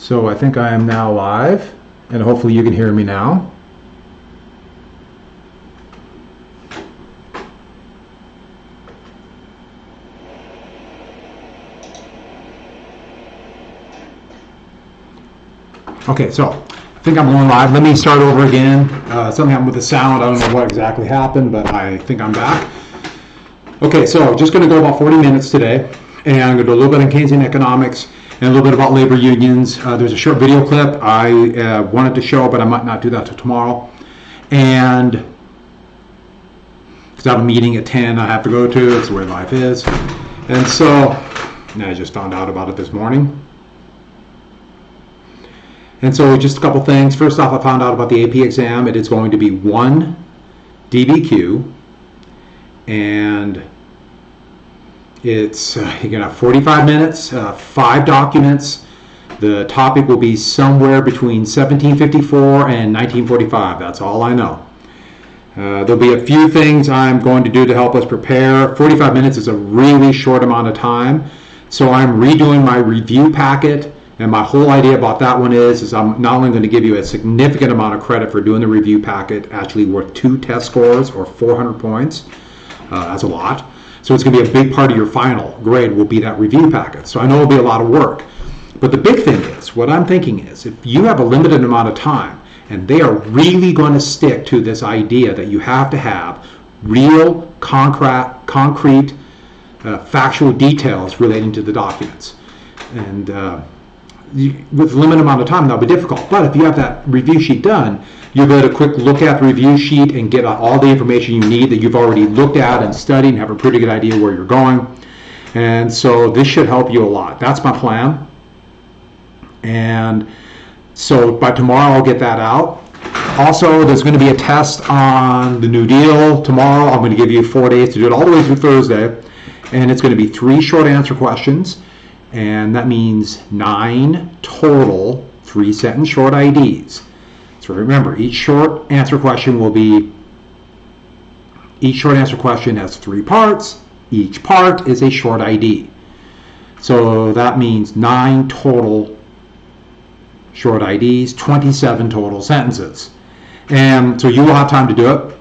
So I think I am now live, and hopefully you can hear me now. Okay, so I think I'm going live. Let me start over again. Something happened with the sound. I don't know what exactly happened, but I think I'm back. Okay, so just going to go about 40 minutes today, and I'm going to do a little bit on Keynesian economics and a little bit about labor unions. There's a short video clip I wanted to show, but I might not do that till tomorrow. And because I have a meeting at 10 I have to go to, it's where life is. And so I just found out about it this morning. And so just a couple things. First off, I found out about the AP exam. It is going to be 1 DBQ, and it's you're going to have 45 minutes, 5 documents. The topic will be somewhere between 1754 and 1945. That's all I know. There'll be a few things I'm going to do to help us prepare. 45 minutes is a really short amount of time, so I'm redoing my review packet. And my whole idea about that one is I'm not only going to give you a significant amount of credit for doing the review packet, actually worth 2 test scores or 400 points. That's a lot. So it's going to be a big part of your final grade will be that review packet. So I know it'll be a lot of work. But the big thing is, what I'm thinking is, if you have a limited amount of time and they are really going to stick to this idea that you have to have real, concrete, factual details relating to the documents. And with a limited amount of time, that'll be difficult. But if you have that review sheet done, you'll be able to quick look at the review sheet and get all the information you need that you've already looked at and studied and have a pretty good idea where you're going. And so this should help you a lot. That's my plan. And so by tomorrow, I'll get that out. Also, there's going to be a test on the New Deal tomorrow. I'm going to give you 4 days to do it all the way through Thursday. And it's going to be 3 short answer questions. And that means 9 total 3-sentence short IDs. So remember, each short answer question has 3 parts. Each part is a short ID. So that means 9 total short IDs, 27 total sentences. And so you will have time to do it.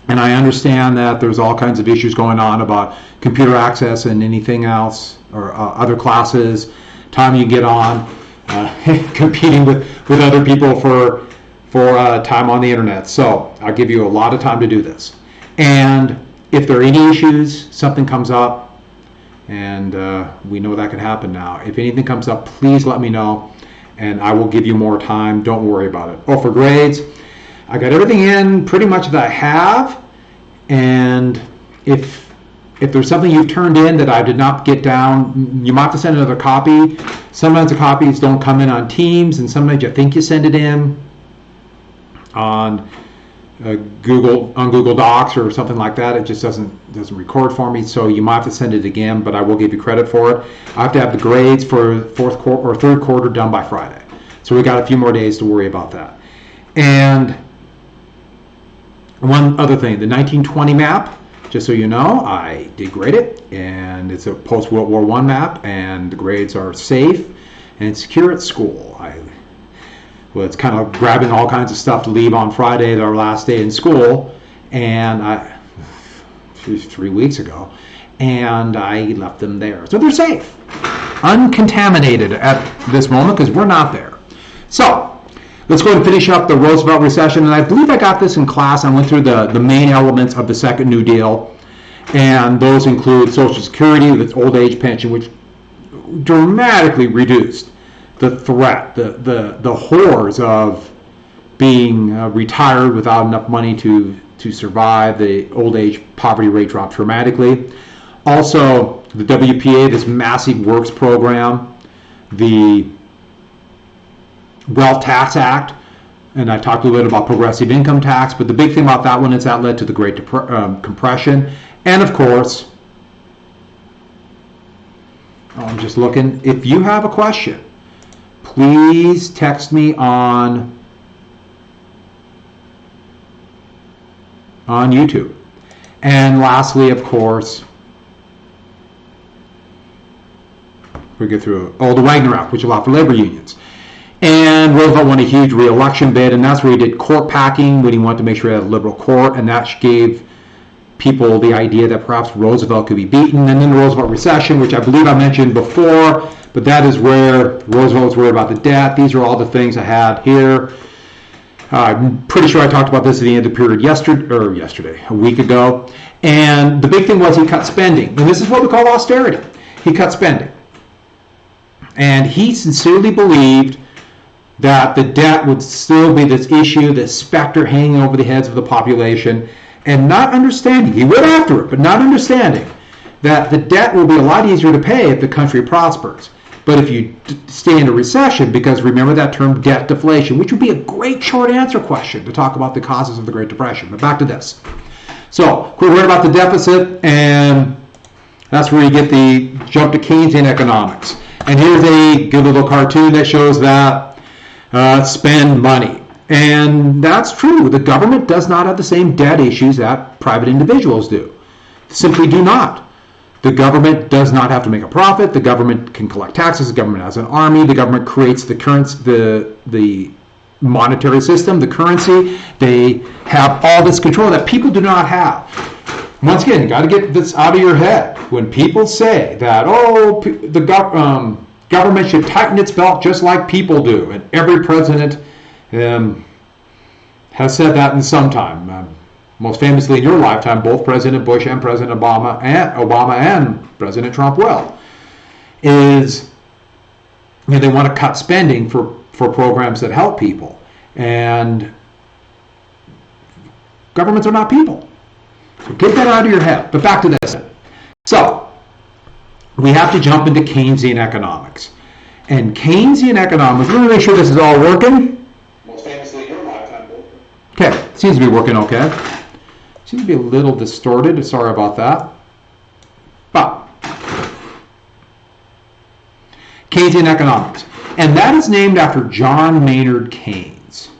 And I understand that there's all kinds of issues going on about computer access and anything else, or other classes, time you get on, competing with other people for time on the internet. So I'll give you a lot of time to do this. And if there are any issues, something comes up, and we know that can happen now. If anything comes up, please let me know, and I will give you more time. Don't worry about it. Oh, for grades, I got everything in pretty much that I have, and if there's something you've turned in that I did not get down, you might have to send another copy. Sometimes the copies don't come in on Teams, and sometimes you think you send it in on Google Docs or something like that. It just doesn't record for me, so you might have to send it again, but I will give you credit for it. I have to have the grades for third quarter done by Friday, so we got a few more days to worry about that. And one other thing, the 1920 map, just so you know, I did grade it, and it's a post-World War I map, and the grades are safe and secure at school. Well, it's kind of grabbing all kinds of stuff to leave on Friday, our last day in school, and 3 weeks ago, and I left them there. So they're safe, uncontaminated at this moment, because we're not there. So let's go and finish up the Roosevelt Recession. And I believe I got this in class. I went through the main elements of the second New Deal. And those include Social Security with its old age pension, which dramatically reduced the threat, the horrors of being retired without enough money to survive. The old age poverty rate dropped dramatically. Also, the WPA, this massive works program, the Wealth Tax Act, and I talked a little bit about progressive income tax, but the big thing about that one is that led to the Great Compression. And of course, I'm just looking, if you have a question, please text me on YouTube. And lastly, of course, We get through the Wagner Act, which allowed for labor unions. And Roosevelt won a huge re-election bid, and that's where he did court packing when he wanted to make sure he had a liberal court, and that gave people the idea that perhaps Roosevelt could be beaten. And then the Roosevelt Recession, which I believe I mentioned before, but that is where Roosevelt was worried about the debt. These are all the things I had here. I'm pretty sure I talked about this at the end of the period yesterday, a week ago. And the big thing was he cut spending. And this is what we call austerity. He cut spending. And he sincerely believed that the debt would still be this issue, this specter hanging over the heads of the population, and not understanding, he went after it, but not understanding that the debt will be a lot easier to pay if the country prospers. But if you stay in a recession, because remember that term debt deflation, which would be a great short answer question to talk about the causes of the Great Depression. But back to this. So we're worried about the deficit, and that's where you get the jump to Keynesian economics. And here's a good little cartoon that shows that spend money. And that's true. The government does not have the same debt issues that private individuals do. Simply do not. The government does not have to make a profit. The government can collect taxes. The government has an army. The government creates the currency, the monetary system, the currency. They have all this control that people do not have. Once again, you got to get this out of your head. When people say that, the government should tighten its belt just like people do, and every president has said that in some time. Most famously in your lifetime, both President Bush and President Obama and President Trump will, is they want to cut spending for programs that help people. And governments are not people. So get that out of your head. But back to this. So we have to jump into Keynesian economics. And Keynesian economics, we're going to make sure this is all working. Most famously in your lifetime. Okay, seems to be working okay. Seems to be a little distorted. Sorry about that. But Keynesian economics. And that is named after John Maynard Keynes.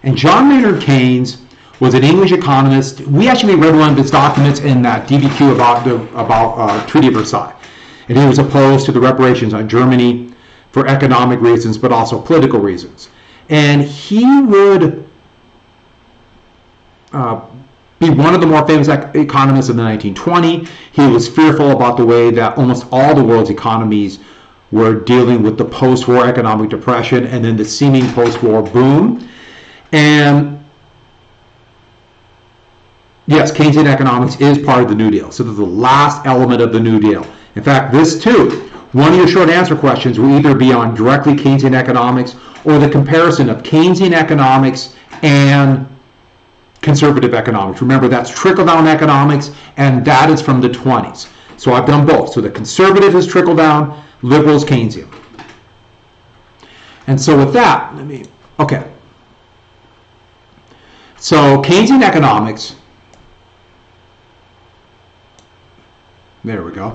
And John Maynard Keynes was an English economist. We actually read one of his documents in that DBQ about Treaty of Versailles. And he was opposed to the reparations on Germany for economic reasons, but also political reasons. And he would be one of the more famous economists in the 1920s. He was fearful about the way that almost all the world's economies were dealing with the post-war economic depression and then the seeming post-war boom. And yes, Keynesian economics is part of the New Deal. So this is the last element of the New Deal. In fact, this too, one of your short answer questions will either be on directly Keynesian economics or the comparison of Keynesian economics and conservative economics. Remember, that's trickle-down economics, and that is from the 20s. So I've done both. So the conservative is trickle-down, liberal is Keynesian. And so with that, okay. So Keynesian economics, there we go.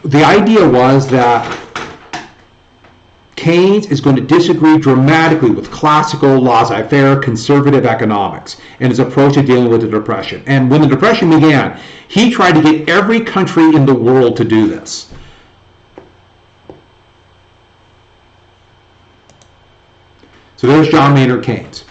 The idea was that Keynes is going to disagree dramatically with classical laissez-faire conservative economics and his approach to dealing with the Depression. And when the Depression began, he tried to get every country in the world to do this. So there's John Maynard Keynes.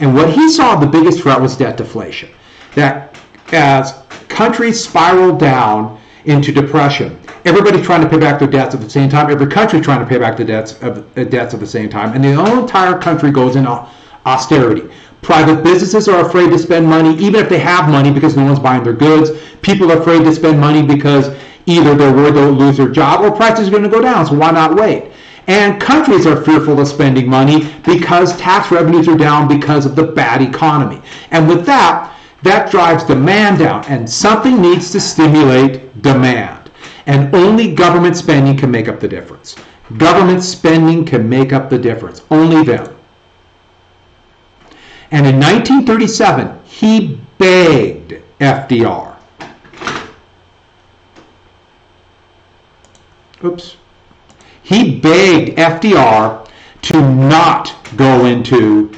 And what he saw the biggest threat was debt deflation. That as countries spiraled down into depression, everybody's trying to pay back their debts at the same time, every country trying to pay back the debts at the same time, and the whole entire country goes into austerity. Private businesses are afraid to spend money, even if they have money, because no one's buying their goods. People are afraid to spend money because either they're worried they'll lose their job or prices are going to go down, so why not wait? And countries are fearful of spending money because tax revenues are down because of the bad economy. And with that, that drives demand down, and something needs to stimulate demand. And only government spending can make up the difference. Government spending can make up the difference. Only them. And in 1937, he begged FDR. He begged FDR to not go into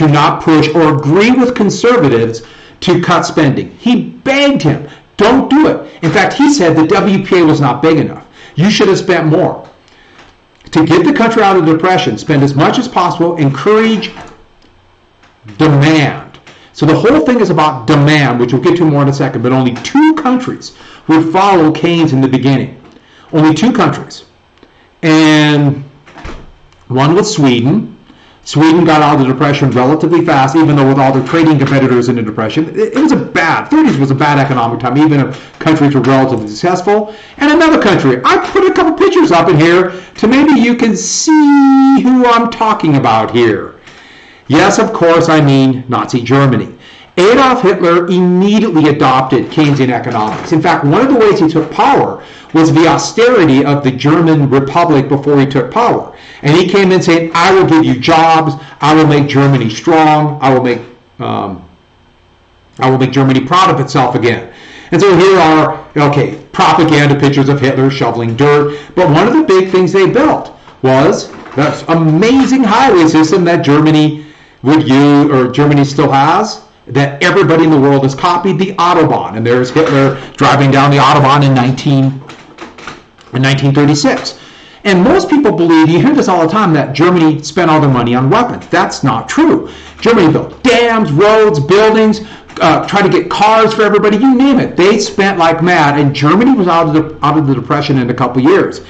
to not push or agree with conservatives to cut spending. He begged him, don't do it. In fact, he said the WPA was not big enough. You should have spent more. To get the country out of the depression, spend as much as possible, encourage demand. So the whole thing is about demand, which we'll get to more in a second, but only 2 countries would follow Keynes in the beginning. Only 2 countries. And one was Sweden. Sweden got out of the depression relatively fast, even though with all their trading competitors in the depression. It was a bad, 30s was a bad economic time, even if countries were relatively successful. And another country, I put a couple pictures up in here to maybe you can see who I'm talking about here. Yes, of course, I mean Nazi Germany. Adolf Hitler immediately adopted Keynesian economics. In fact, one of the ways he took power was the austerity of the German Republic before he took power. And he came in saying, I will give you jobs, I will make Germany strong, I will make Germany proud of itself again. And so here are, okay, propaganda pictures of Hitler shoveling dirt. But one of the big things they built was that amazing highway system that Germany would use, or Germany still has, that everybody in the world has copied, the Autobahn. And there's Hitler driving down the Autobahn in 1936. And most people believe, you hear this all the time, that Germany spent all their money on weapons. That's not true. Germany built dams, roads, buildings, tried to get cars for everybody, you name it. They spent like mad, and Germany was out of the depression in a couple years.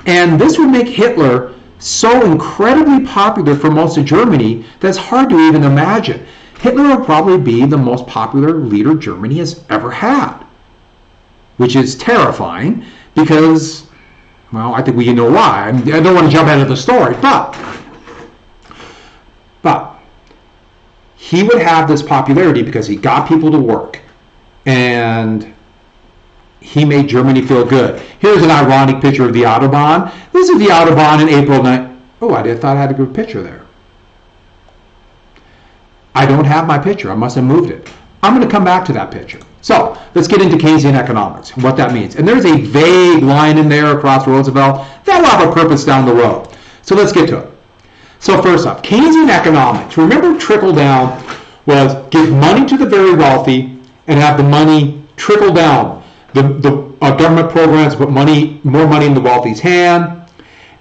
And this would make Hitler so incredibly popular for most of Germany that's hard to even imagine. Hitler will probably be the most popular leader Germany has ever had, which is terrifying because, well, I think we know why. I don't want to jump ahead of the story, but he would have this popularity because he got people to work and he made Germany feel good. Here's an ironic picture of the Autobahn. This is the Autobahn in April 9. Oh, I thought I had a good picture there. I don't have my picture. I must have moved it. I'm going to come back to that picture. So let's get into Keynesian economics and what that means. And there's a vague line in there across Roosevelt that will have a purpose down the road. So let's get to it. So first off, Keynesian economics. Remember, trickle down was give money to the very wealthy and have the money trickle down. The government programs put more money in the wealthy's hand,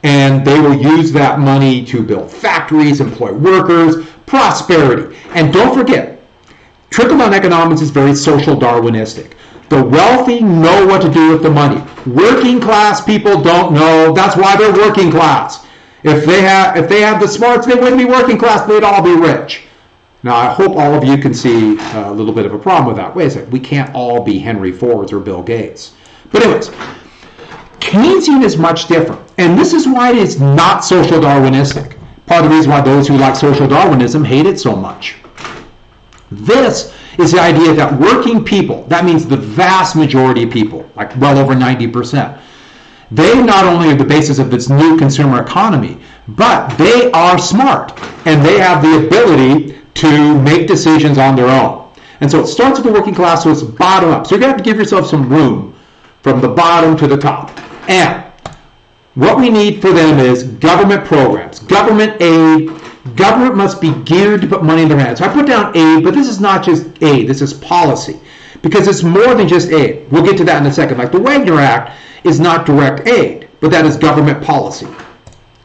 and they will use that money to build factories, employ workers, prosperity. And don't forget, trickle-down economics is very social Darwinistic. The wealthy know what to do with the money. Working class people don't know. That's why they're working class. If they have the smarts, they wouldn't be working class. They'd all be rich. Now, I hope all of you can see a little bit of a problem with that. Wait a second. We can't all be Henry Fords or Bill Gates. But anyways, Keynesian is much different. And this is why it is not social Darwinistic. Part of the reason why those who like social Darwinism hate it so much. This is the idea that working people, that means the vast majority of people, like well over 90%, they not only are the basis of this new consumer economy, but they are smart and they have the ability to make decisions on their own. And so it starts with the working class, so it's bottom up. So you're going to have to give yourself some room from the bottom to the top. And what we need for them is government programs, government aid. Government must be geared to put money in their hands. So I put down aid, but this is not just aid, this is policy. Because it's more than just aid. We'll get to that in a second. Like the Wagner Act is not direct aid, but that is government policy.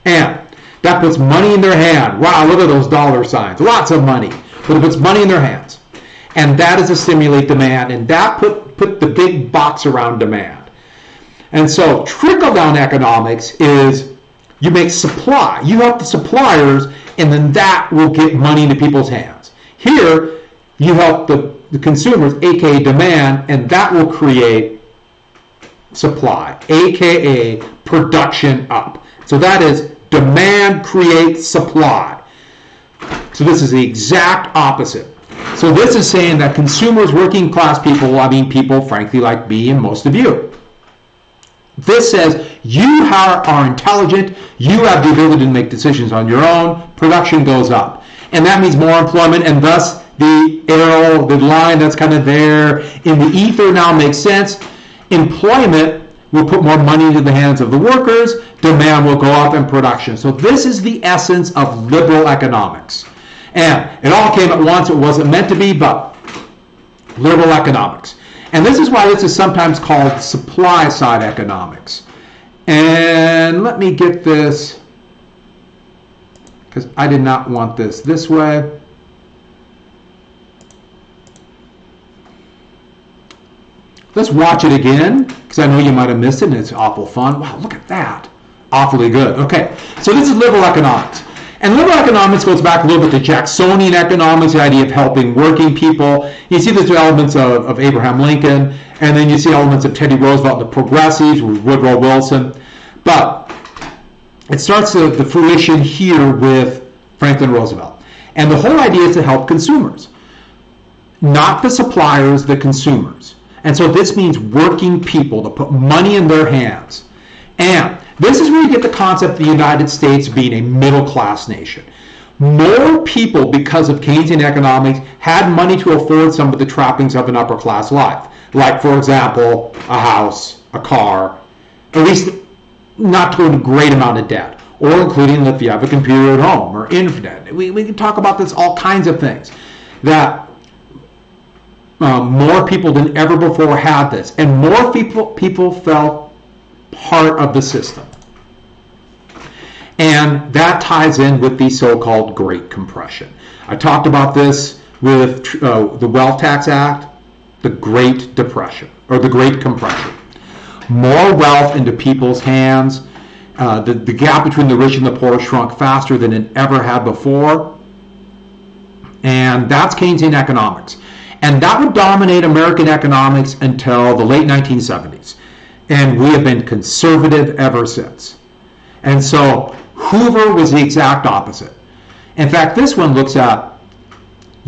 And that puts money in their hand. Wow, look at those dollar signs. Lots of money. But it puts money in their hands. And that is to stimulate demand. And that put the big box around demand. And so trickle-down economics is you make supply. You help the suppliers, and then that will get money into people's hands. Here, you help the consumers, aka demand, and that will create supply, aka production up. So that is demand creates supply. So this is the exact opposite. So this is saying that consumers, working class people, I mean people frankly like me and most of you. This says you are intelligent, you have the ability to make decisions on your own, production goes up. And that means more employment, and thus the arrow, the line that's kind of there in the ether now makes sense. Employment will put more money into the hands of the workers, demand will go up, and production. So this is the essence of liberal economics. And it all came at once. It wasn't meant to be, but liberal economics. And this is why this is sometimes called supply side economics. And let me get this, because I did not want this way. Let's watch it again, because I know you might have missed it, and it's awful fun. Wow, look at that. Awfully good. Okay, so this is liberal economics. And liberal economics goes back a little bit to Jacksonian economics, the idea of helping working people. You see the elements of Abraham Lincoln, and then you see elements of Teddy Roosevelt, the progressives, Woodrow Wilson. But it starts the fruition here with Franklin Roosevelt. And the whole idea is to help consumers, not the suppliers, the consumers. And so this means working people, to put money in their hands. And this is where you get the concept of the United States being a middle-class nation. More people, because of Keynesian economics, had money to afford some of the trappings of an upper-class life. Like, for example, a house, a car, at least not to a great amount of debt, or including if you have a computer at home or internet. We can talk about this, all kinds of things. That more people than ever before had this, and more people felt part of the system. And that ties in with the so-called Great Compression. I talked about this with the Wealth Tax Act, the Great Depression, or the Great Compression. More wealth into people's hands. The gap between the rich and the poor shrunk faster than it ever had before. And that's Keynesian economics. And that would dominate American economics until the late 1970s. And we have been conservative ever since. And so Hoover was the exact opposite. In fact, this one looks at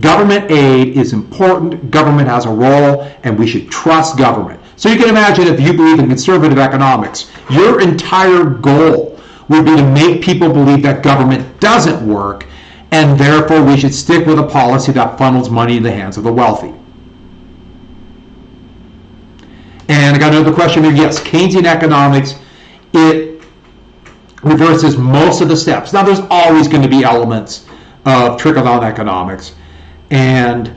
government aid is important, government has a role, and we should trust government. So you can imagine if you believe in conservative economics, your entire goal would be to make people believe that government doesn't work, and therefore we should stick with a policy that funnels money in the hands of the wealthy. And I got another question here. Yes, Keynesian economics, it reverses most of the steps. Now, there's always going to be elements of trickle-down economics, and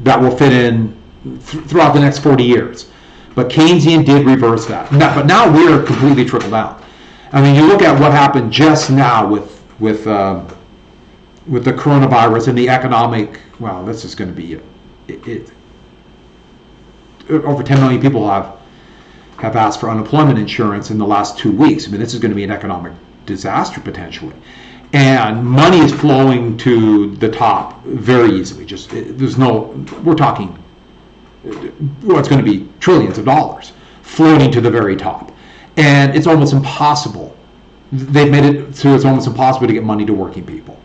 that will fit in throughout the next 40 years. But Keynesian did reverse that. But now we're completely trickle-down. I mean, you look at what happened just now with the coronavirus and the economic. Well, this is going to be it. Over 10 million people have asked for unemployment insurance in the last 2 weeks. I mean, this is going to be an economic disaster potentially. And money is flowing to the top very easily. We're talking, it's going to be trillions of dollars floating to the very top. And it's almost impossible. They've made it so it's almost impossible to get money to working people.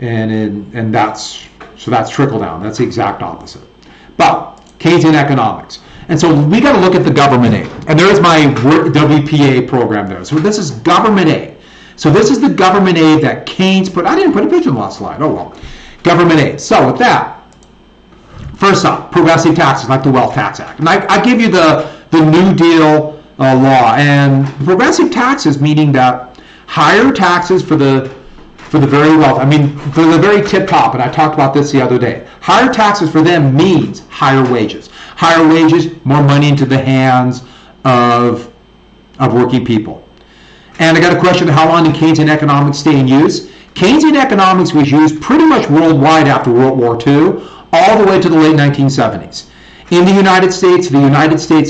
And that's trickle down. That's the exact opposite. But Keynesian economics. And so we got to look at the government aid. And there's my WPA program there. So this is government aid. So this is the government aid that Keynes put. I didn't put a picture in the last slide. Oh, well. Government aid. So with that, first up, progressive taxes like the Wealth Tax Act. And I give you the New Deal law. And progressive taxes meaning that higher taxes for the very wealthy. I mean, for the very tip top, and I talked about this the other day. Higher taxes for them means higher wages. Higher wages, more money into the hands of working people. And I got a question, how long did Keynesian economics stay in use? Keynesian economics was used pretty much worldwide after World War II, all the way to the late 1970s. In the United States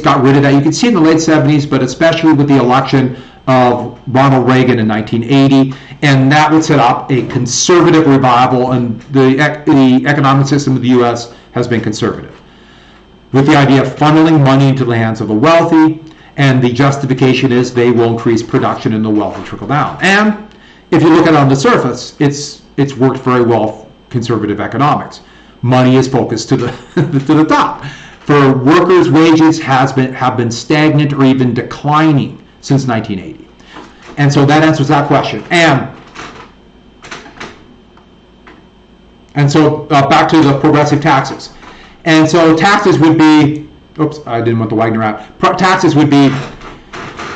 got rid of that. You can see in the late 70s, but especially with the election of Ronald Reagan in 1980, and that would set up a conservative revival, and the economic system of the U.S. has been conservative, with the idea of funneling money into the hands of the wealthy, and the justification is they will increase production and the wealth will trickle down. And if you look at it on the surface, it's worked very well, conservative economics. Money is focused to the to the top. For workers, wages have been stagnant or even declining since 1980. And so that answers that question. And so back to the progressive taxes. And so taxes would be, oops, I didn't want the Wagner out. Taxes would be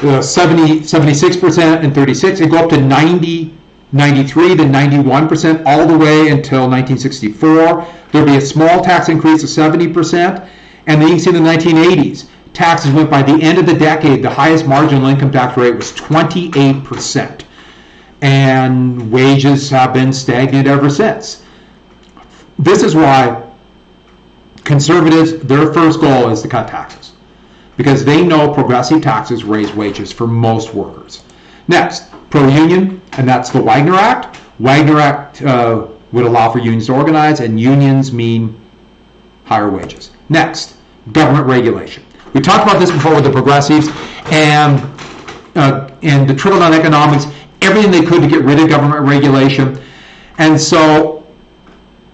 76% and 36%, and go up to 90% 93 to 91%, all the way until 1964. There'll be a small tax increase of 70%. And then you can see in the 1980s, taxes went, by the end of the decade, the highest marginal income tax rate was 28%. And wages have been stagnant ever since. This is why conservatives, their first goal is to cut taxes, because they know progressive taxes raise wages for most workers. Next, pro-union, and that's the Wagner Act. Wagner Act would allow for unions to organize, and unions mean higher wages. Next, government regulation. We talked about this before with the progressives and the trickle-down economics, everything they could to get rid of government regulation. And so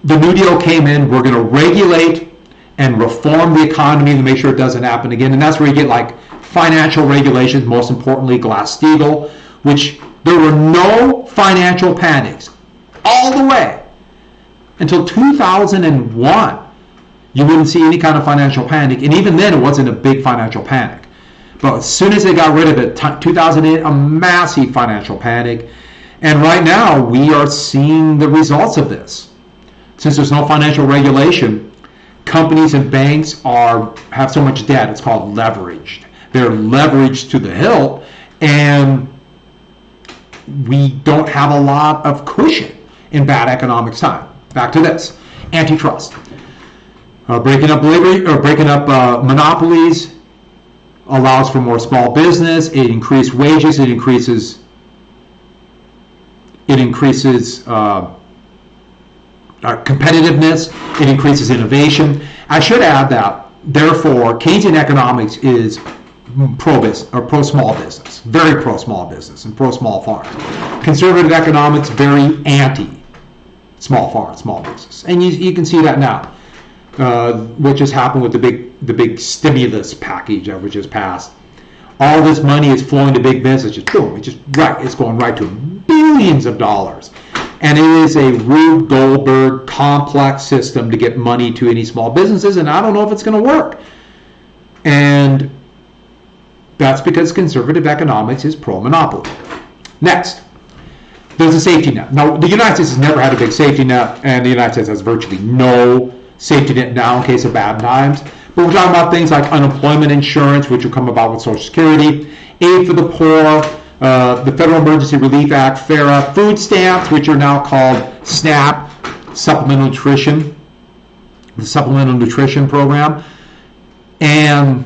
the New Deal came in, we're going to regulate and reform the economy to make sure it doesn't happen again. And that's where you get like financial regulations, most importantly Glass-Steagall, which there were no financial panics all the way until 2001. You wouldn't see any kind of financial panic, and even then it wasn't a big financial panic. But as soon as they got rid of it, 2008, a massive financial panic. And right now we are seeing the results of this. Since there's no financial regulation, companies and banks have so much debt, it's called leveraged. They're leveraged to the hilt, and we don't have a lot of cushion in bad economic time. Back to this, antitrust. Breaking up monopolies allows for more small business. It increases wages. It increases competitiveness. It increases innovation. I should add that, therefore, Keynesian economics is pro-small business, very pro-small business and pro-small farms. Conservative economics, very anti-small farm, small business. And you can see that now. What just happened with the big stimulus package that was just passed. All this money is flowing to big business, just boom, it's going right to billions of dollars. And it is a Rube Goldberg complex system to get money to any small businesses, and I don't know if it's going to work. And that's because conservative economics is pro-monopoly. Next, there's a safety net. Now, the United States has never had a big safety net, and the United States has virtually no safety net now in case of bad times. But we're talking about things like unemployment insurance, which will come about with Social Security, aid for the poor, the Federal Emergency Relief Act, FARA, food stamps, which are now called SNAP, Supplemental Nutrition, the Supplemental Nutrition Program. And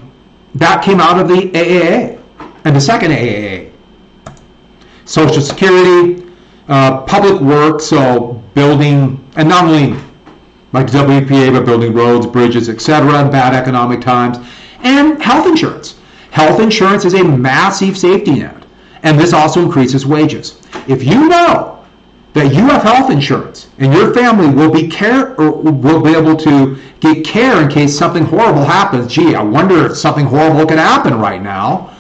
that came out of the AAA and the second AAA. Social Security, public works, so building, and not only like WPA, but building roads, bridges, etc. in bad economic times, and health insurance. Health insurance is a massive safety net, and this also increases wages. If you know that you have health insurance and your family will be able to get care in case something horrible happens, gee, I wonder if something horrible could happen right now,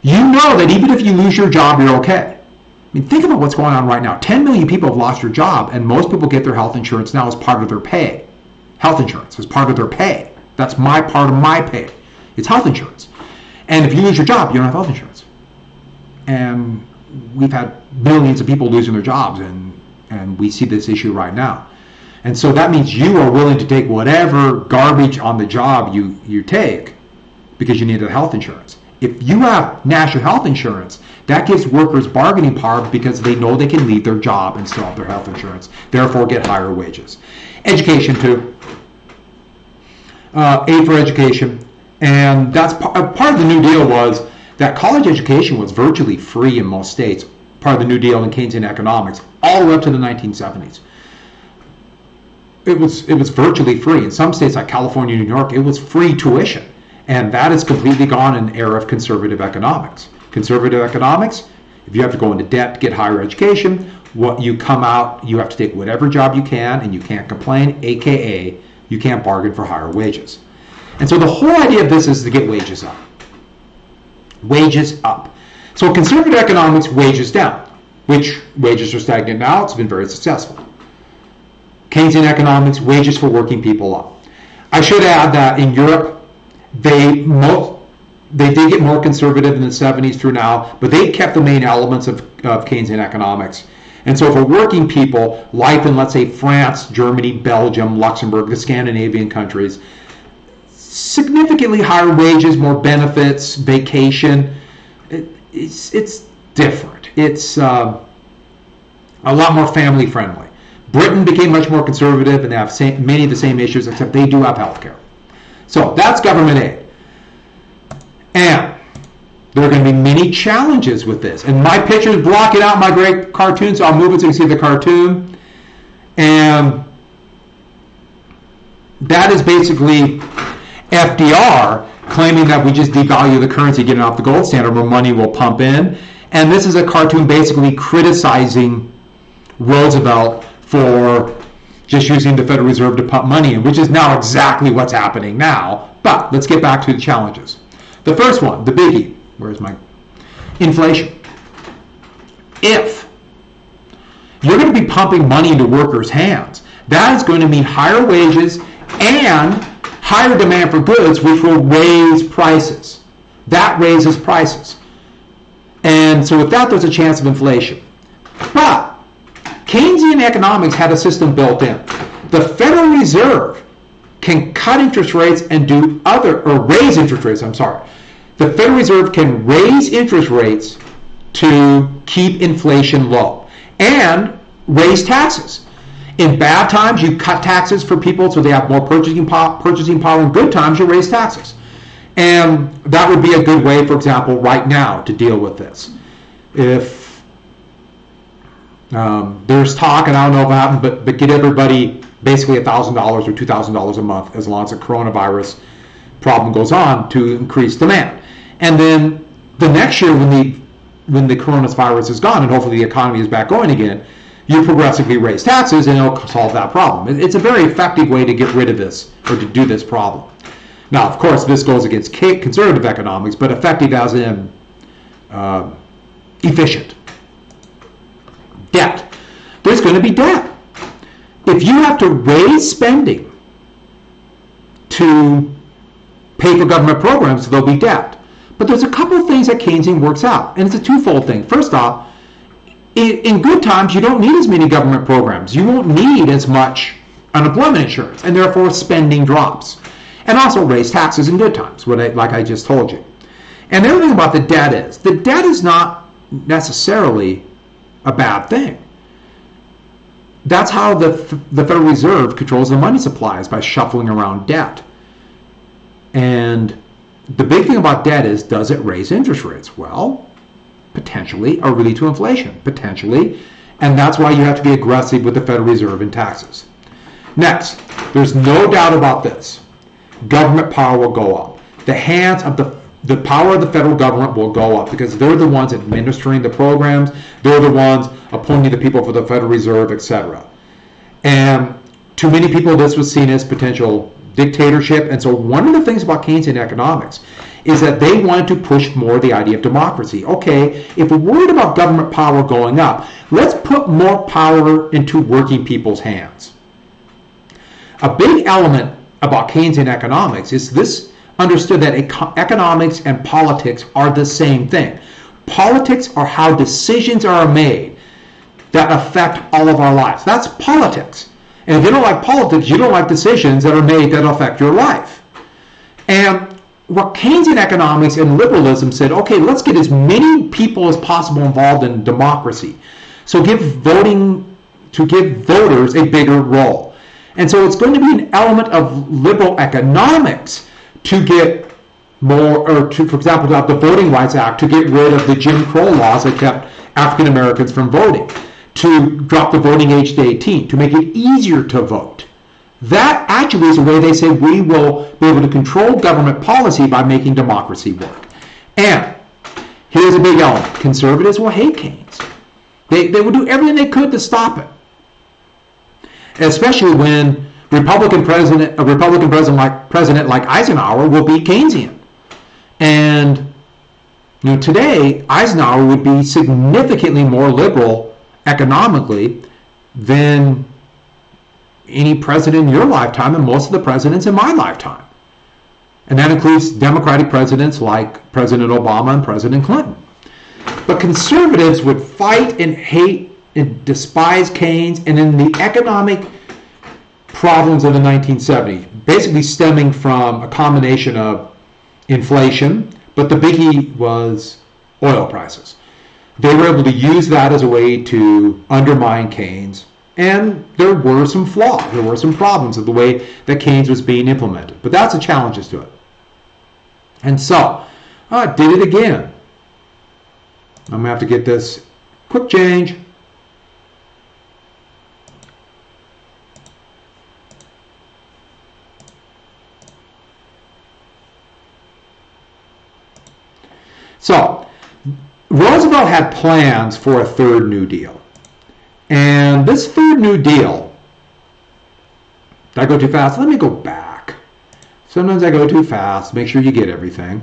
you know that even if you lose your job, you're okay. I mean, think about what's going on right now. 10 million people have lost their job, and most people get their health insurance now as part of their pay. Health insurance is part of their pay. That's part of my pay. It's health insurance. And if you lose your job, you don't have health insurance. And we've had millions of people losing their jobs, and we see this issue right now. And so that means you are willing to take whatever garbage on the job you take because you need a health insurance. If you have national health insurance, that gives workers bargaining power because they know they can leave their job and still have their health insurance, therefore get higher wages. Education too, aid for education, and that's part of the New Deal was that college education was virtually free in most states, part of the New Deal in Keynesian economics, all the way up to the 1970s. It was virtually free. In some states like California and New York, it was free tuition. And that is completely gone in an era of conservative economics. Conservative economics, if you have to go into debt to get higher education, you have to take whatever job you can, and you can't complain, aka you can't bargain for higher wages. And so the whole idea of this is to get wages up. Wages up. So conservative economics, wages down, which wages are stagnant now. It's been very successful. Keynesian economics, wages for working people up. I should add that in Europe, they did get more conservative in the 70s through now, but they kept the main elements of Keynesian economics. And so for working people, life in, let's say, France, Germany, Belgium, Luxembourg, the Scandinavian countries, significantly higher wages, more benefits, vacation. It's different. It's a lot more family friendly. Britain became much more conservative, and they have many of the same issues, except they do have health care. So that's government aid. And there are going to be many challenges with this. And my picture's blocking out my great cartoon, so I'll move it so you can see the cartoon. And that is basically FDR claiming that we just devalue the currency, getting off the gold standard, more money will pump in. And this is a cartoon basically criticizing Roosevelt for just using the Federal Reserve to pump money in, which is now exactly what's happening now. But let's get back to the challenges. The first one, the biggie, where's my inflation? If you're going to be pumping money into workers' hands, that is going to mean higher wages and higher demand for goods, which will raise prices. That raises prices. And so with that, there's a chance of inflation. But Keynesian economics had a system built in. The Federal Reserve can cut interest rates and raise interest rates, The Federal Reserve can raise interest rates to keep inflation low and raise taxes. In bad times, you cut taxes for people so they have more purchasing power. In good times, you raise taxes. And that would be a good way, for example, right now to deal with this. If there's talk, and I don't know if it happened, but get everybody basically $1,000 or $2,000 a month as long as the coronavirus problem goes on to increase demand. And then the next year when the coronavirus is gone and hopefully the economy is back going again, you progressively raise taxes and it'll solve that problem. It's a very effective way to get rid of this or to do this problem. Now, of course, this goes against conservative economics, but effective as in efficient. Debt. There's going to be debt. If you have to raise spending to pay for government programs, there'll be debt. But there's a couple of things that Keynesian works out, and it's a twofold thing. First off, in good times, you don't need as many government programs. You won't need as much unemployment insurance, and therefore spending drops. And also raise taxes in good times, like I just told you. And the other thing about the debt is not necessarily a bad thing. That's how the Federal Reserve controls the money supplies, by shuffling around debt. And the big thing about debt is, does it raise interest rates? Well, potentially, or lead to inflation, potentially. And that's why you have to be aggressive with the Federal Reserve and taxes. Next, there's no doubt about this. Government power will go up. The hands of the power of the federal government will go up because they're the ones administering the programs. They're the ones appointing the people for the Federal Reserve, etc. And to many people, this was seen as potential dictatorship. And so one of the things about Keynesian economics is that they wanted to push more the idea of democracy. Okay, if we're worried about government power going up, let's put more power into working people's hands. A big element about Keynesian economics is this understood that economics and politics are the same thing. Politics are how decisions are made that affect all of our lives. That's politics. And if you don't like politics, you don't like decisions that are made that affect your life. And what Keynesian economics and liberalism said, okay, let's get as many people as possible involved in democracy. So give voters a bigger role. And so it's going to be an element of liberal economics to get more, or to, for example, to have the Voting Rights Act to get rid of the Jim Crow laws that kept African Americans from voting, to drop the voting age to 18, to make it easier to vote. That actually is a way they say we will be able to control government policy by making democracy work. And here's a big element. Conservatives will hate Keynes. They will do everything they could to stop it. Especially when a Republican president like Eisenhower will be Keynesian. And today Eisenhower would be significantly more liberal economically than any president in your lifetime and most of the presidents in my lifetime. And that includes Democratic presidents like President Obama and President Clinton. But conservatives would fight and hate it despised Keynes, and then the economic problems of the 1970s, basically stemming from a combination of inflation, but the biggie was oil prices. They were able to use that as a way to undermine Keynes, and there were some flaws, there were some problems of the way that Keynes was being implemented, but that's the challenges to it. And so, did it again. I'm going to have to get this quick change. So, Roosevelt had plans for a third New Deal. And this third New Deal, did I go too fast? Let me go back. Sometimes I go too fast. Make sure you get everything.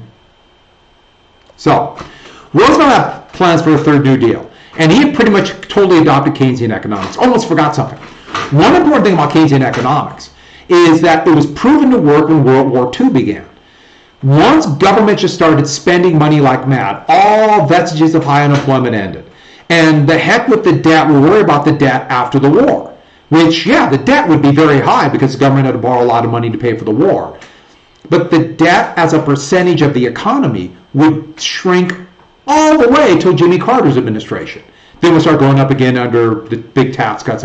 So, Roosevelt had plans for a third New Deal. And he had pretty much totally adopted Keynesian economics. Almost forgot something. One important thing about Keynesian economics is that it was proven to work when World War II began. Once government just started spending money like mad, all vestiges of high unemployment ended. And the heck with the debt, we'll worry about the debt after the war. Which, yeah, the debt would be very high because the government had to borrow a lot of money to pay for the war. But the debt as a percentage of the economy would shrink all the way till Jimmy Carter's administration. Then we'll start going up again under the big tax cuts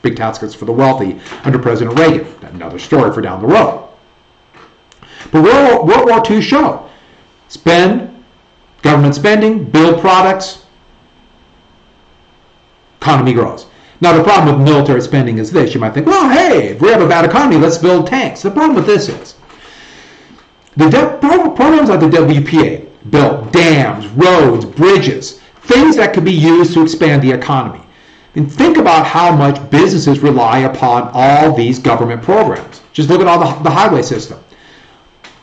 big tax cuts for the wealthy under President Reagan. Another story for down the road. But World War II showed, government spending, build products, economy grows. Now the problem with military spending is this. You might think, well, hey, if we have a bad economy, let's build tanks. The problem with this is, the programs like the WPA built dams, roads, bridges, things that could be used to expand the economy. And think about how much businesses rely upon all these government programs. Just look at all the highway system.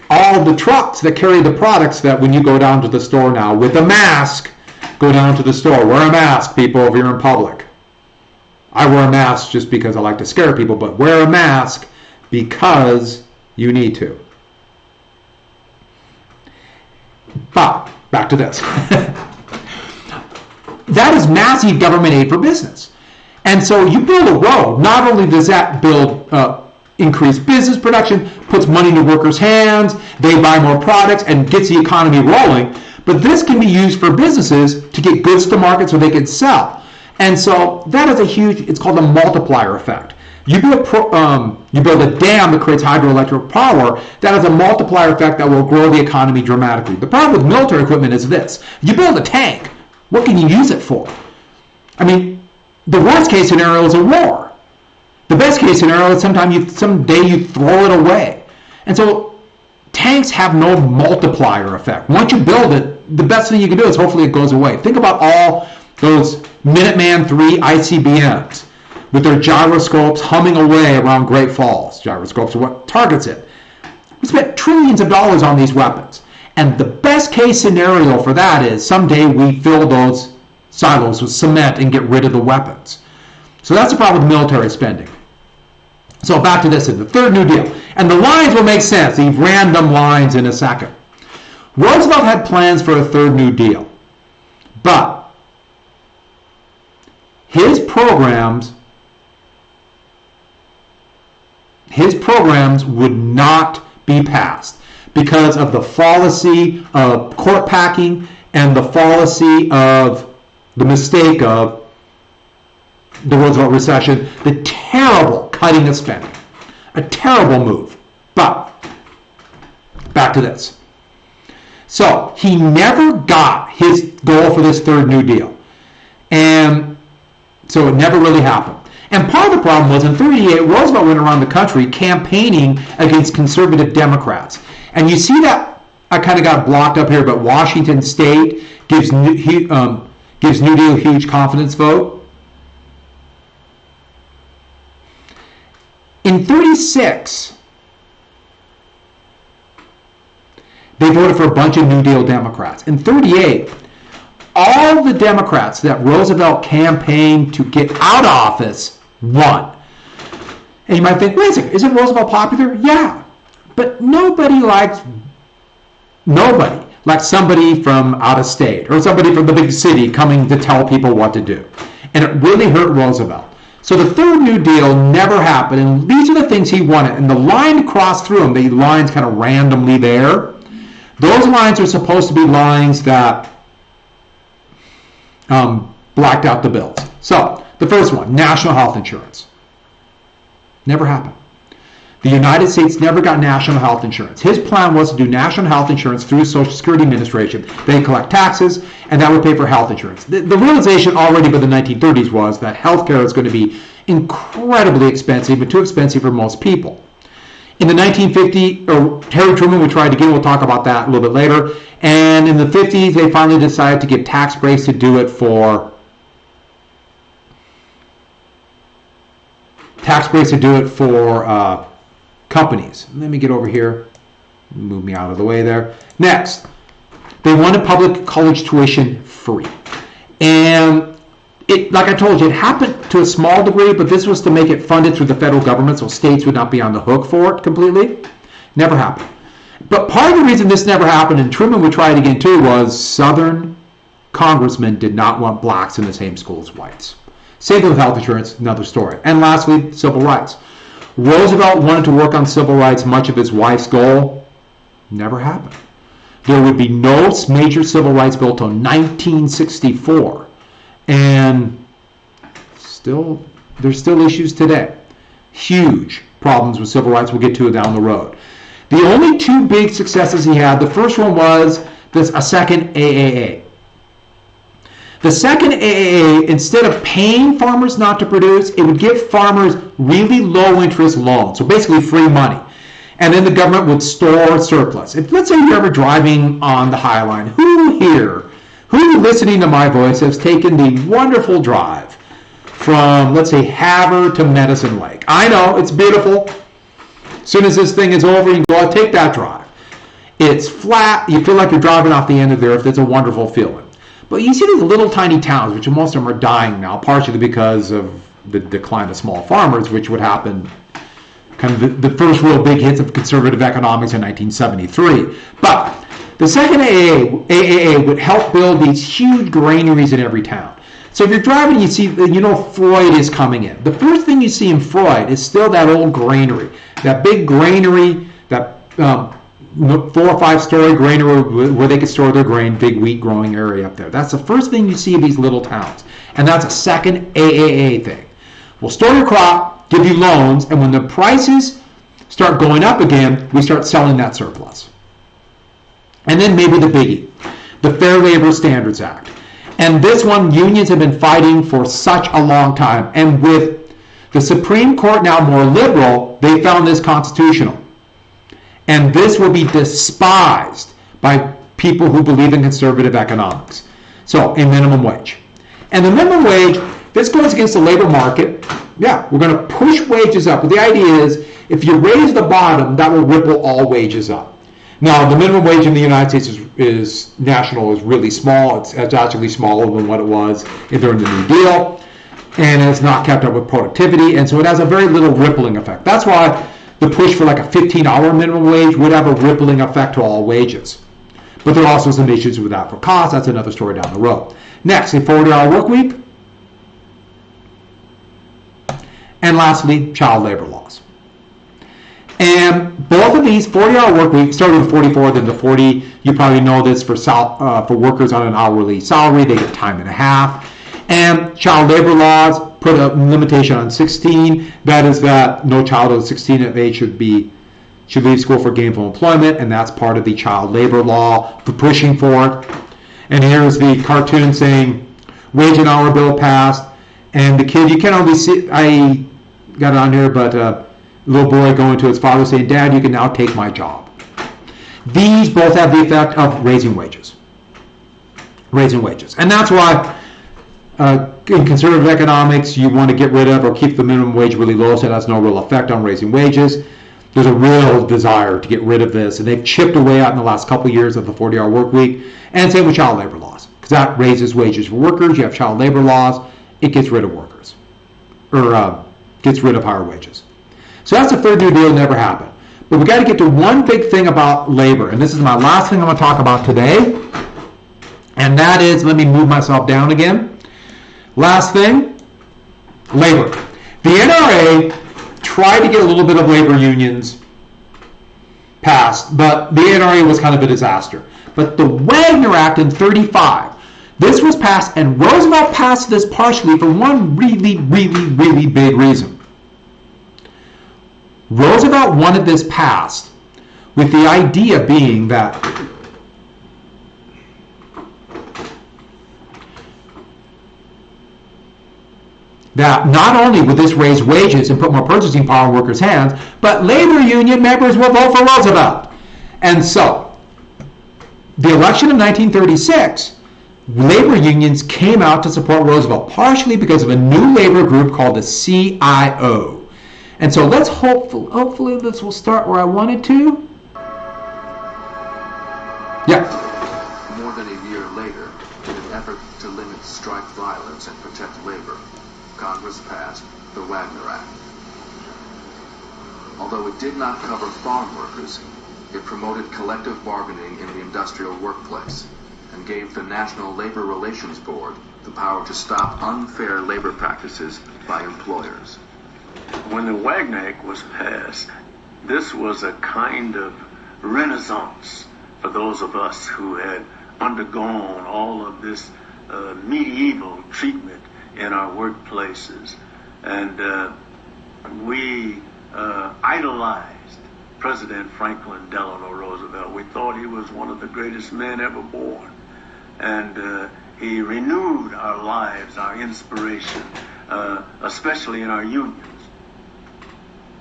All the trucks that carry the products that when you go down to the store now with a mask, go down to the store. Wear a mask, people, if you're in public. I wear a mask just because I like to scare people, but wear a mask because you need to. But, back to this. That is massive government aid for business. And so you build a road, not only does that build increased business production, puts money in the workers' hands, they buy more products, and gets the economy rolling, but this can be used for businesses to get goods to market so they can sell. And so that is it's called a multiplier effect. You build a dam that creates hydroelectric power, that has a multiplier effect that will grow the economy dramatically. The problem with military equipment is this. You build a tank, what can you use it for? I mean, the worst case scenario is a war. The best case scenario is someday you throw it away. And so tanks have no multiplier effect. Once you build it, the best thing you can do is hopefully it goes away. Think about all those Minuteman III ICBMs with their gyroscopes humming away around Great Falls. Gyroscopes are what targets it. We spent trillions of dollars on these weapons. And the best case scenario for that is someday we fill those silos with cement and get rid of the weapons. So that's the problem with military spending. So back to this, in the third New Deal. And the lines will make sense, these random lines in a second. Roosevelt had plans for a third New Deal. But his programs would not be passed because of the fallacy of court packing and the fallacy of the mistake of the Roosevelt Recession, the terrible cutting of spending. A terrible move. But, back to this. So, he never got his goal for this third New Deal. And so it never really happened. And part of the problem was in 1938, Roosevelt went around the country campaigning against conservative Democrats. And you see that, I kind of got blocked up here, but Washington State gives New Deal a huge confidence vote. In 1936, they voted for a bunch of New Deal Democrats. In 1938, all the Democrats that Roosevelt campaigned to get out of office won. And you might think, wait a second, isn't Roosevelt popular? Yeah. But nobody likes somebody from out of state or somebody from the big city coming to tell people what to do. And it really hurt Roosevelt. So the third New Deal never happened, and these are the things he wanted. And the line crossed through them, the lines kind of randomly there. Those lines are supposed to be lines that blacked out the bills. So the first one, national health insurance. Never happened. The United States never got national health insurance. His plan was to do national health insurance through Social Security Administration. They collect taxes, and that would pay for health insurance. The realization already by the 1930s was that healthcare is going to be incredibly expensive, but too expensive for most people. In the 1950s, Harry Truman would try it again. We'll talk about that a little bit later. And in the 50s, they finally decided to give tax breaks to do it for companies. Let me get over here. Move me out of the way there. Next, they wanted public college tuition free. And it, like I told you, it happened to a small degree, but this was to make it funded through the federal government, so states would not be on the hook for it completely. Never happened. But part of the reason this never happened, and Truman would try it again too, was Southern congressmen did not want blacks in the same school as whites. Same thing with health insurance, another story. And lastly, civil rights. Roosevelt wanted to work on civil rights, much of his wife's goal. Never happened. There would be no major civil rights bill until 1964. And there's still issues today. Huge problems with civil rights. We'll get to it down the road. The only two big successes he had, the first one was a second AAA. The second AAA, instead of paying farmers not to produce, it would give farmers really low interest loans, so basically free money. And then the government would store surplus. If, let's say you're ever driving on the High Line, who listening to my voice has taken the wonderful drive from, let's say, Havre to Medicine Lake? I know, it's beautiful. As soon as this thing is over, you can go out, take that drive. It's flat, you feel like you're driving off the end of the earth. It's a wonderful feeling. But you see these little tiny towns, which most of them are dying now, partially because of the decline of small farmers, which would happen kind of the first real big hits of conservative economics in 1973. But the second AAA would help build these huge granaries in every town. So if you're driving, you see, Freud is coming in. The first thing you see in Freud is still that old granary, that big granary, that 4 or 5 story granary where they could store their grain, big wheat growing area up there. That's the first thing you see in these little towns. And that's a second AAA thing. We'll store your crop, give you loans, and when the prices start going up again, we start selling that surplus. And then maybe the biggie, the Fair Labor Standards Act. And this one, unions have been fighting for such a long time. And with the Supreme Court now more liberal, they found this constitutional. And this will be despised by people who believe in conservative economics. So, a minimum wage. And the minimum wage, this goes against the labor market. Yeah, we're going to push wages up. But the idea is, if you raise the bottom, that will ripple all wages up. Now, the minimum wage in the United States is really small. It's actually smaller than what it was during the New Deal. And it's not kept up with productivity. And so it has a very little rippling effect. That's why the push for like a 15-hour minimum wage would have a rippling effect to all wages. But there are also some issues with that for cost. That's another story down the road. Next, a 40-hour work week. And lastly, child labor laws. And both of these 40-hour work weeks, started with 44, then the 40. You probably know this for workers on an hourly salary. They get time and a half. And child labor laws put a limitation on 16. That is that no child over 16 of age should leave school for gainful employment, and that's part of the child labor law for pushing for it. And here's the cartoon saying, wage and hour bill passed, and the kid, you can only see, I got it on here, but a little boy going to his father saying, Dad, you can now take my job. These both have the effect of raising wages. And that's why in conservative economics, you want to get rid of or keep the minimum wage really low so it has no real effect on raising wages. There's a real desire to get rid of this, and they've chipped away at in the last couple of years of the 40-hour work week. And same with child labor laws, because that raises wages for workers. You have child labor laws, it gets rid of workers, or gets rid of higher wages. So that's the third New Deal, never happened. But we got to get to one big thing about labor, and this is my last thing I'm going to talk about today, and that is, let me move myself down again. Last thing, labor. The NRA tried to get a little bit of labor unions passed, but the NRA was kind of a disaster. But the Wagner Act in 1935, this was passed, and Roosevelt passed this partially for one really, really, really big reason. Roosevelt wanted this passed with the idea being that not only would this raise wages and put more purchasing power in workers' hands, but labor union members will vote for Roosevelt. And so, the election of 1936, labor unions came out to support Roosevelt, partially because of a new labor group called the CIO. And so let's hopefully this will start where I wanted to. Yeah. More than a year later, in an effort to limit strike violence and protect labor, Congress passed the Wagner Act. Although it did not cover farm workers, it promoted collective bargaining in the industrial workplace and gave the National Labor Relations Board the power to stop unfair labor practices by employers. When the Wagner Act was passed, this was a kind of renaissance for those of us who had undergone all of this medieval treatment in our workplaces. And we idolized President Franklin Delano Roosevelt. We thought he was one of the greatest men ever born. And he renewed our lives, our inspiration, especially in our unions.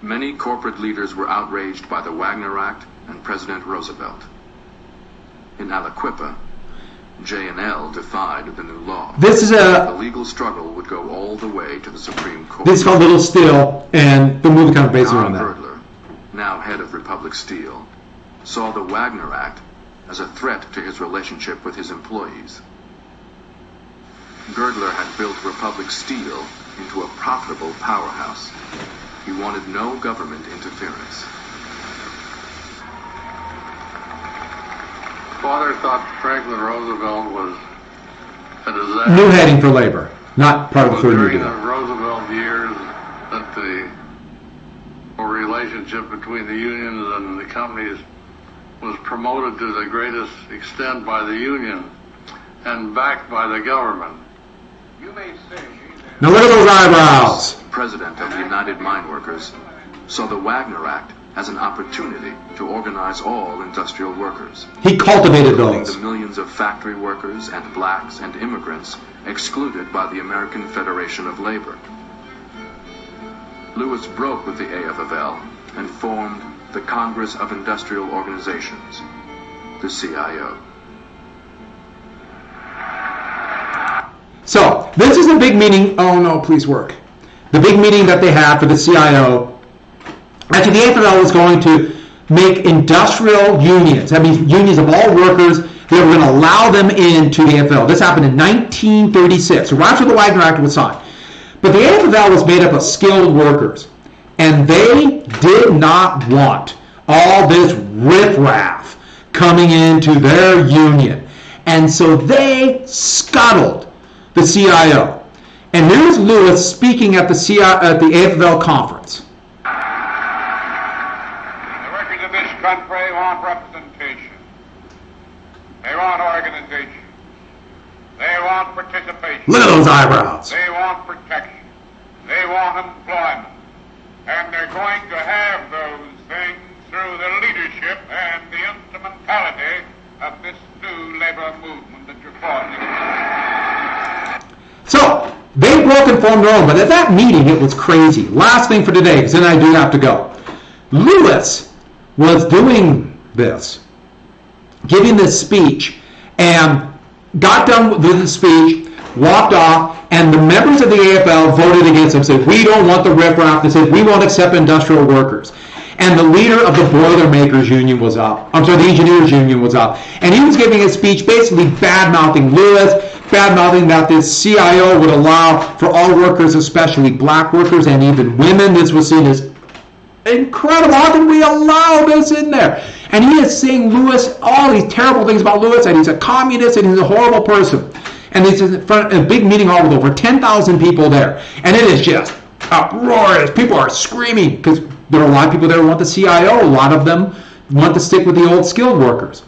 Many corporate leaders were outraged by the Wagner Act and President Roosevelt. In Aliquippa, J&L defied the new law. The legal struggle would go all the way to the Supreme Court. This is called Little Steel, and the movie kind of based around that. Girdler, now head of Republic Steel, saw the Wagner Act as a threat to his relationship with his employees. Girdler had built Republic Steel into a profitable powerhouse. He wanted no government interference. Father thought Franklin Roosevelt was a disaster. New heading for labor, not part of the Third New During Deal. the Roosevelt years, that the relationship between the unions and the companies was promoted to the greatest extent by the union and backed by the government. You may say. Now look at those eyebrows. President of the United Mine Workers saw the Wagner Act as an opportunity to organize all industrial workers. He cultivated including those. the millions of factory workers and blacks and immigrants excluded by the American Federation of Labor. Lewis broke with the AFL and formed the Congress of Industrial Organizations, the CIO. So, this is the big meeting. Oh no, please work. The big meeting that they had for the CIO. Actually, the AFL was going to make industrial unions, that means unions of all workers, they were going to allow them into the AFL. This happened in 1936, so right after the Wagner Act was signed. But the AFL was made up of skilled workers, and they did not want all this riffraff coming into their union. And so they scuttled the CIO. And here's Lewis speaking at the AFL conference. Country want representation. They want organization. They want participation. Look at those eyebrows. They want protection. They want employment. And they're going to have those things through the leadership and the instrumentality of this new labor movement that you're forming. So, they broke and formed their own, but at that meeting it was crazy. Last thing for today, because then I do have to go. Lewis was doing this, giving this speech, and got done with the speech, walked off, and the members of the AFL voted against him, said, we don't want the riffraff. They said, we won't accept industrial workers. And the leader of the Boilermakers Union was up. I'm sorry, the Engineers Union was up. And he was giving a speech basically bad-mouthing Lewis, bad-mouthing that this CIO would allow for all workers, especially black workers and even women. This was seen as incredible. How can we allow this in there? And he is saying Lewis, all these terrible things about Lewis, and he's a communist and he's a horrible person. And it's in front of a big meeting hall with over 10,000 people there. And it is just uproarious. People are screaming because there are a lot of people there who want the CIO. A lot of them want to stick with the old skilled workers.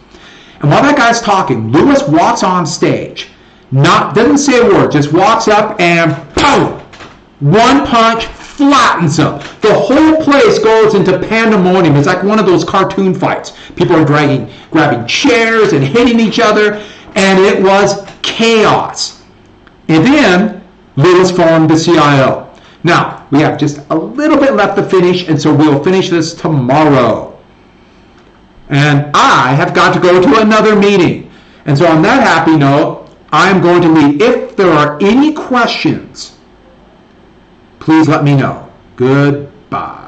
And while that guy's talking, Lewis walks on stage, doesn't say a word, just walks up and boom! One punch flattens him. The whole place goes into pandemonium. It's like one of those cartoon fights. People are grabbing chairs and hitting each other, and it was chaos. And then Lewis formed the CIO. Now, we have just a little bit left to finish, and so we'll finish this tomorrow. And I have got to go to another meeting. And so on that happy note, I'm going to leave. If there are any questions, please let me know. Goodbye.